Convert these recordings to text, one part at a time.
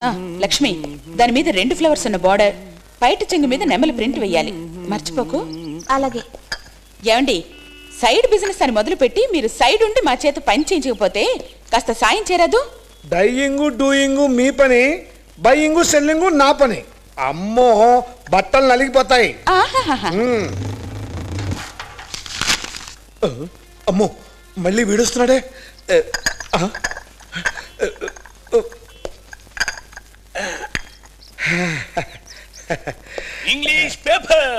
లక్ష్మి, దాని మీద 2 ఫ్లవర్స్ ఉన్న బార్డర్, పైట చెంగు మీద నెమలి ప్రింట్ వేయాలి. మర్చిపోకు. అలాగే. ఏమండి, సైడ్ బిజినెస్ అని మొదలుపెట్టి మీరు సైడ్ ఉండి మా చేత పని చేయించకపోతే కాస్త సాయం చేరదు? డైయింగ్ డూయింగ్ మీ పని, బయ్యింగ్ సెల్లింగ్ నా పని. అమ్మో, బట్టలు నలిగిపోతాయి. అమ్మో, మళ్ళీ వీడొస్తున్నాడే. English paper.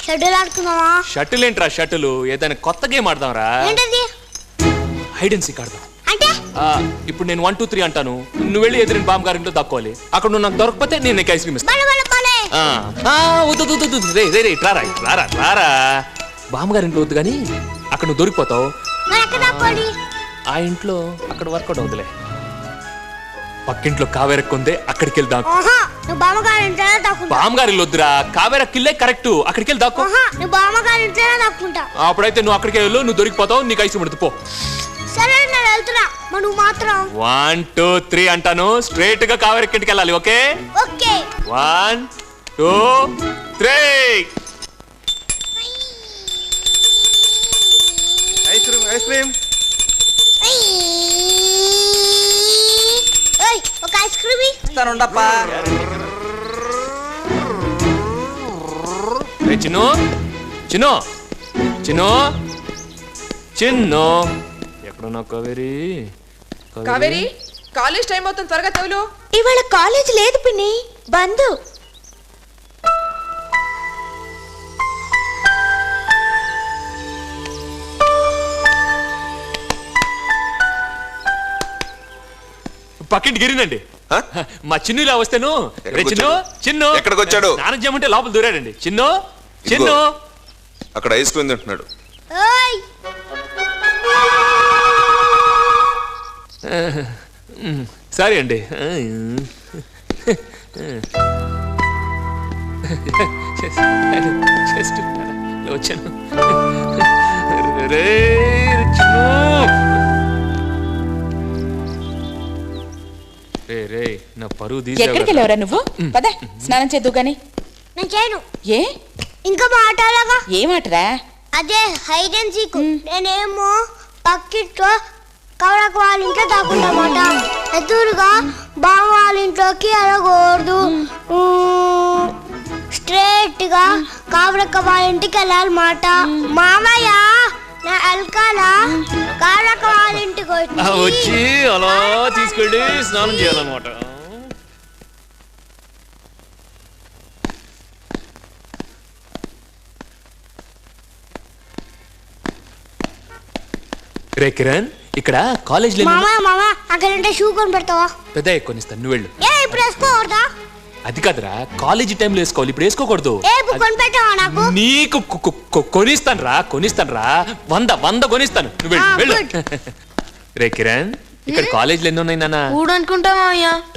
షటిల్ ఆడుకుందామా? షటిల్ ఏంట్రా? షటిల్ ఏదైనా కొత్త గేమ్ ఆడదాంరా. ఏంటది? హైడ్ అండ్ సీక్ ఆడదాం. అంటే ఇప్పుడు నేను 1 2 3 అంటాను, నువ్వు వెళ్ళి ఎదురు బామ్మ గారింట్లో దక్కోవాలి. అక్కడ నువ్వు నాకు దొరకకపోతే నేను నీకు ఐస్ క్రీమ్ ఇస్తాను. రారా. బామ్మ గారింట్లో వద్దు కానీ అక్కడ నువ్వు దొరికిపోతావు. ఆ ఇంట్లో అక్కడ వర్కౌట్ అవుతులే. పక్కింట్లో కావేరక్కుందే, అక్కడికి వెళ్ళి దాక్కు. బామ్మగారిలో వద్దురా, కావేరక్కిల్లే కరెక్ట్. అక్కడికి వెళ్ళి దాక్కు. అప్పుడైతే నువ్వు అక్కడికి వెళ్ళు, నువ్వు దొరికిపోతావు, నీకు ఐస్ క్రీమ్ పో. 1 2 3 అంటాను, స్ట్రైట్ గా కావేరక్కింటికి వెళ్ళాలి. Okay? 1 2 3. Ice cream, ice cream. ఒక ఐస్ క్రీమ్ ఇస్తానుండప్పా. చిన్ను చిన్ను చిన్ను చిన్ను ఎక్కడున్నా? కావేరి, కావేరి, కాలేజ్ టైం అవుతుంది, త్వరగా తగులు. ఇవాళ కాలేజ్ లేదు పిన్ని, బంద్. పక్కింటి గిరినండి. మా చిన్ను ఇలా వస్తేను. చిన్ను చిన్ను ఎక్కడికి వచ్చాడు? స్నానం చేయమంటే లోపల దూరాడండి. చిన్ను చిన్ను అక్కడ ఐస్ క్రీమ్ తింటున్నాడు. సారీ అండి. వచ్చాను. నా పరువు తీసి ఎక్కడికి వెళ్ళవరా నువ్వు? పద, స్నానం చేద్దు గాని. నేను చేయను. ఏ? ఇంకా మాట్లాడగా. ఏమాటరా? అదే హైడ్ అండ్ సీక్. నేనేమో పక్కింట్లో కవరకు వాళ్ళ ఇంట్లో దాక్కుంటామాట, ఎదురుగా బావ వాళ్ళ ఇంట్లోకి వెళ్ళకూడదు. స్ట్రేట్ గా కావరక్క వాళ్ళ ఇంటికి వెళ్ళాలన్నమాట. మామయ్య, నా ఎల్కాలా కావరక్క వాళ్ళ ఇంటికి వచ్చి అలా తీసుకెళ్ళి స్నానం చేయాలన్నమాట. రే కిరణ్, ఇక్కడ కాలేజ్ లో అక్కడ షూ కొని పెడతావా? పెద్ద కొనిస్తాను, నువ్వు వెళ్ళు. ఇప్పుడు వేసుకోకూడదా? అది కాదురా, కాలేజీ టైంలో వేసుకోవాలి, ఇప్పుడు వేసుకోకూడదు. నాకు నీకు కొనిస్తాను రా 100 కొనిస్తాను, నువ్వు వెళ్ళు. రే కిరణ్, ఇక్కడ కాలేజీలు ఎన్ని ఉన్నాయి నాన్న? 3 అనుకుంటావా?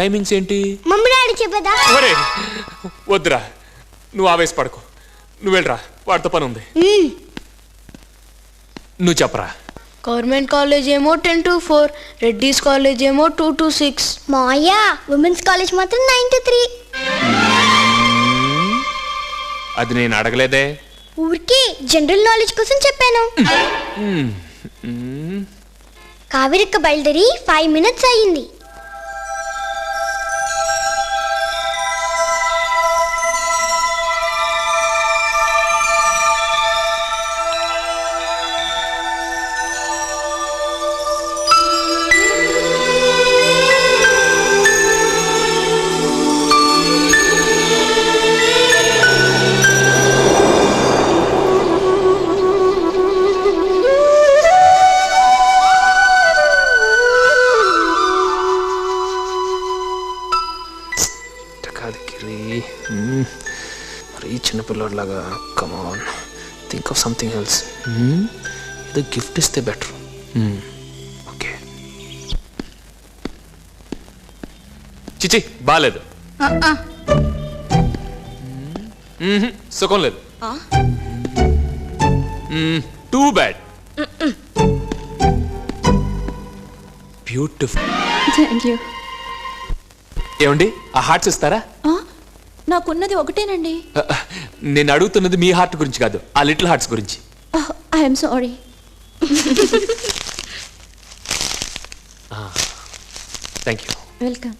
టైమింగ్స్ ఏంటి? మమ్మీ డాడీ చెప్పేదా? ఒరే వద్దురా, నువ్వు ఆవేశపడకు, నువ్వు వెళ్ళరా, వాడితో పని ఉంది. నువ్వు చెప్పరా. గవర్నమెంట్ కాలేజ్ ఏమో 10 to 4, రెడ్డిస్ కాలేజ్ ఏమో 2 to 6. మాయా, ఉమెన్స్ కాలేజ్ మాత్రం 9 to 3. అది నేను అడగలేదే, ఊరికి జనరల్ నాలెడ్జ్ కోసం చెప్పాను. కావేరిక్క బయలుదేరి 5 minutes అయ్యింది. కాదు గిరి, మరి చిన్నపిల్లలాగా కమాన్ థింక్ ఆఫ్ సంథింగ్ ఎల్స్. ఏదో గిఫ్ట్ ఇస్తే బెటర్. ఓకే, చిచి బాగాలేదు, సుఖం లేదు, too bad. Beautiful. Thank you. ఏమండి ఆ హార్ట్స్ ఇస్తారా? నాకున్నది ఒకటేనండి. నేను అడుగుతున్నది మీ హార్ట్ గురించి కాదు, ఆ లిటిల్ హార్ట్స్ గురించి. I'm sorry. Thank you. Welcome.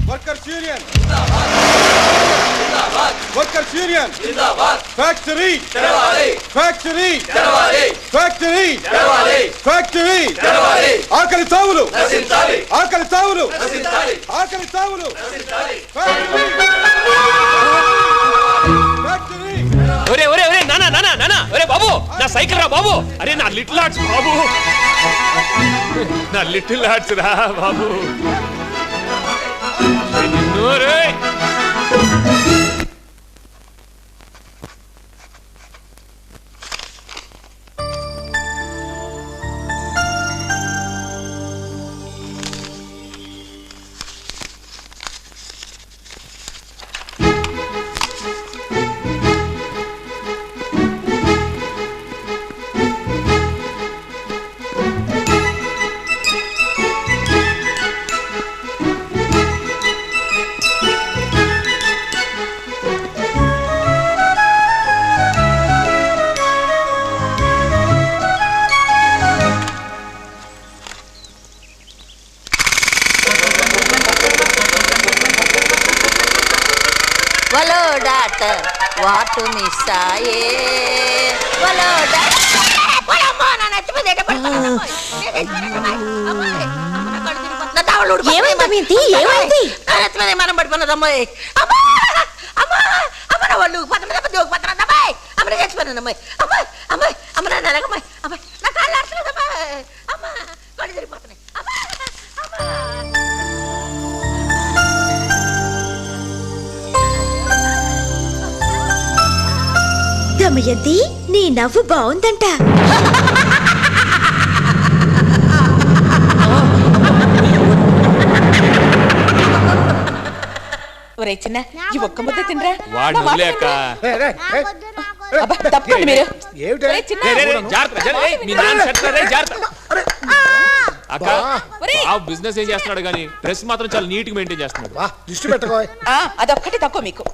Workers Union! Workers Union! Factory! Factory! Factory! Factory! ఆకలి చావులు! ఆకలి చావులు! ఆకలి చావులు! Factory! ఒరే ఒరే ఒరే నానా నానా నానా, ఒరే బాబు నా సైకిల్ రా బాబు. అరే నా లిటిల్ హార్ట్స్ బాబు, నా లిటిల్ హార్ట్స్ రా బాబు. వాటు మిస్సాయే మనం పడిపోయినదమ్మాయి. అమ్మా అమ్మా అమ్మ నా వాళ్ళు పత్రమ్మాయి అమ్మ చచ్చిపోయినమ్మా. అమ్మాయి అమ్మాయి అమ్మ నా నెలగమ్మాయి. అమ్మాయి నా కాళ్ళు అర్థలేదమ్మా. అమ్మ కళ్ళు తిరిగిపోతున్నాయి. అమ్మా అమ్మా దమయంతి, నీ నవ్వు బాగుందంట. ఒరే చిన్న ఈ ఒక్క ముద్ద తినరా. వాడు వదిలేక తప్పండి మీరు. ఏమిటి? ఒరే చిన్న, అక్క బిజినెస్ ఏం చేస్తున్నాడు కానీ డ్రెస్ మాత్రం చాలా నీట్ గా మెయింటైన్ చేస్తున్నాడు. దృష్టి పెట్టుకో. అదొక్కటి తక్కువ మీకు.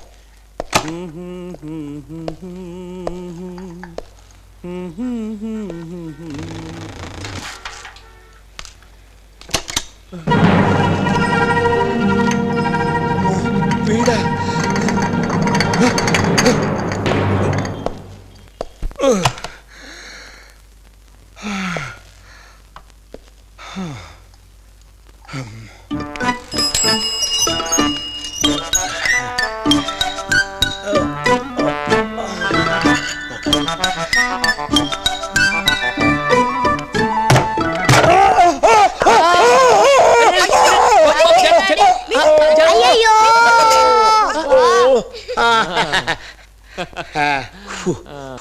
వీడా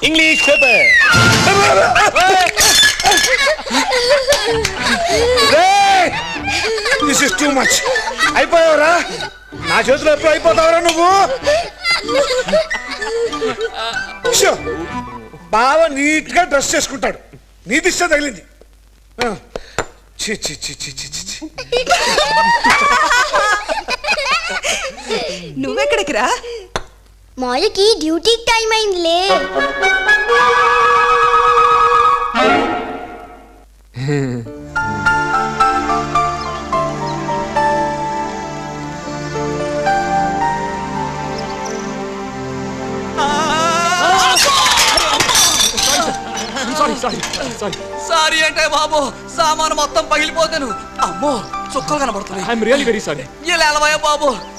English paper! This is too much. అయిపోయావురా, నా చేతిలో ఎప్పుడు అయిపోతావురా నువ్వు. బాగా నీట్ గా డ్రెస్ చేసుకుంటాడు, నీ దిష్ట తగిలింది. చి చి చి చి చి చి. నువ్వెక్కడికి రా? మాయకి డ్యూటీ టైం అయిందిలే. సారీ అంటే బాబు సామాను మొత్తం పగిలిపోతాను. అమ్మో చుక్కలు కనబడుతున్నాయి. I'm really very sorry. ఇలా బాబు